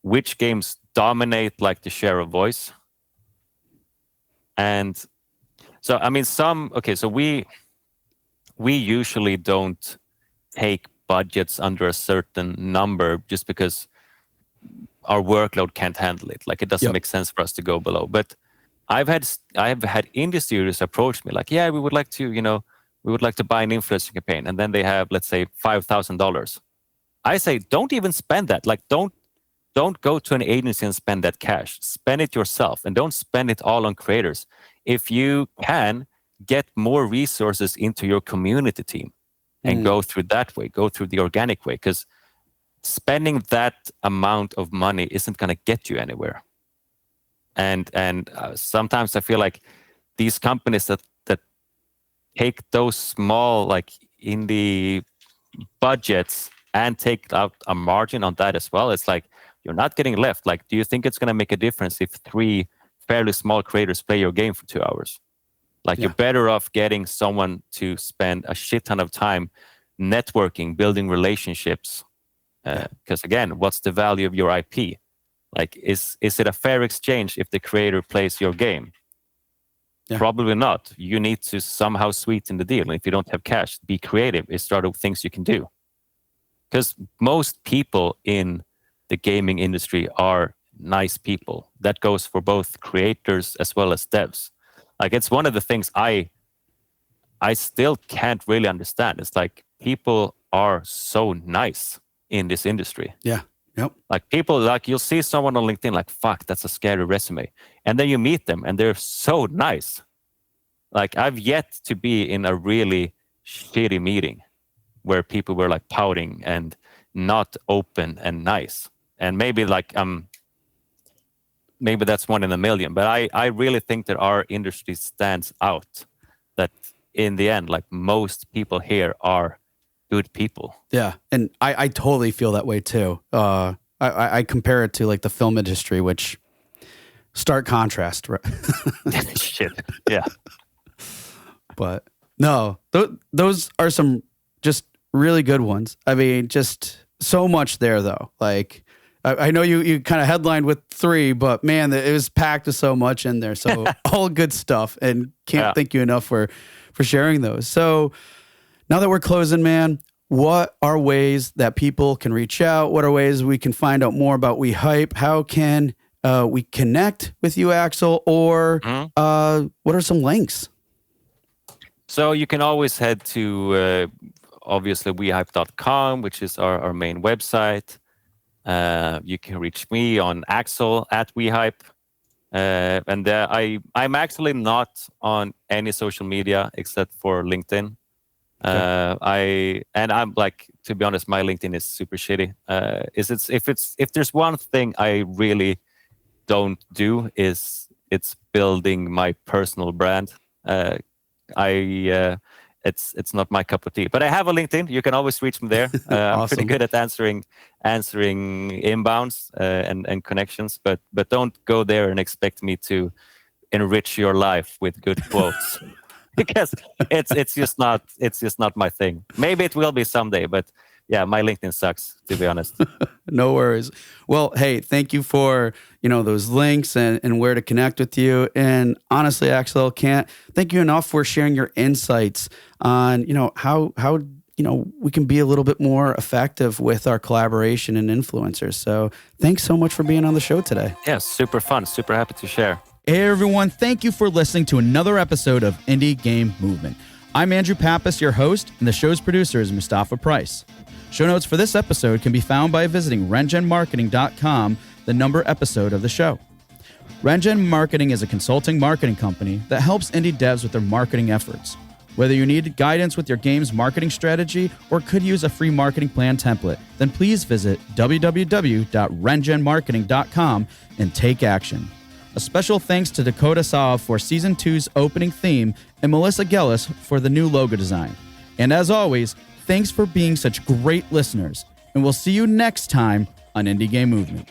which games dominate like the share of voice. And so, I mean, so we usually don't take budgets under a certain number just because our workload can't handle it. Like it doesn't make sense for us to go below. But I've had indie studios approach me like, yeah, we would like to buy an influencer campaign, and then they have, let's say, $5,000. I say, don't even spend that. Like, don't go to an agency and spend that cash. Spend it yourself, and don't spend it all on creators. If you can, get more resources into your community team. And go through that way, go through the organic way, because spending that amount of money isn't going to get you anywhere. And sometimes I feel like these companies that take those small like indie budgets and take out a margin on that as well, it's like you're not getting left. Like, do you think it's going to make a difference if 3 fairly small creators play your game for 2 hours? Like, you're better off getting someone to spend a shit ton of time networking, building relationships. Because again, what's the value of your IP? Like, is it a fair exchange if the creator plays your game? Yeah. Probably not. You need to somehow sweeten the deal. And if you don't have cash, be creative. It's sort of things you can do. Because most people in the gaming industry are nice people. That goes for both creators as well as devs. Like, it's one of the things I still can't really understand. It's like, people are so nice in this industry. Yeah. Yep. Like, people, like, you'll see someone on LinkedIn, like, fuck, that's a scary resume. And then you meet them and they're so nice. Like, I've yet to be in a really shitty meeting where people were like pouting and not open and nice. And maybe like, maybe that's 1 in a million, but I really think that our industry stands out, that in the end, like, most people here are good people. Yeah. And I totally feel that way too. I compare it to like the film industry, which stark contrast, right? Shit. Yeah. But no, those are some just really good ones. I mean, just so much there though. Like, I know you kind of headlined with 3, but man, it was packed with so much in there. So all good stuff, and can't thank you enough for sharing those. So now that we're closing, man, what are ways that people can reach out? What are ways we can find out more about We Hype? How can we connect with you, Axel? Or what are some links? So you can always head to, obviously, wehype.com, which is our main website. You can reach me on Axel at WeHype. And I'm actually not on any social media except for LinkedIn. Okay. I'm like, to be honest, my LinkedIn is super shitty. If there's one thing I really don't do, is it's building my personal brand. It's not my cup of tea, but I have a LinkedIn. You can always reach me there. Awesome. I'm pretty good at answering inbounds and connections, but don't go there and expect me to enrich your life with good quotes. Because it's just not my thing. Maybe it will be someday, but yeah, my LinkedIn sucks, to be honest. No worries. Well, hey, thank you for those links and where to connect with you. And honestly, Axel, can't thank you enough for sharing your insights on how we can be a little bit more effective with our collaboration and influencers. So thanks so much for being on the show today. Yeah, super fun. Super happy to share. Hey everyone, thank you for listening to another episode of Indie Game Movement. I'm Andrew Pappas, your host, and the show's producer is Mustafa Price. Show notes for this episode can be found by visiting rengenmarketing.com, the number episode of the show. Rengen Marketing is a consulting marketing company that helps indie devs with their marketing efforts. Whether you need guidance with your game's marketing strategy or could use a free marketing plan template, then please visit www.rengenmarketing.com and take action. A special thanks to Dakota Saw for Season 2's opening theme and Melissa Gellis for the new logo design. And as always, thanks for being such great listeners, and we'll see you next time on Indie Game Movement.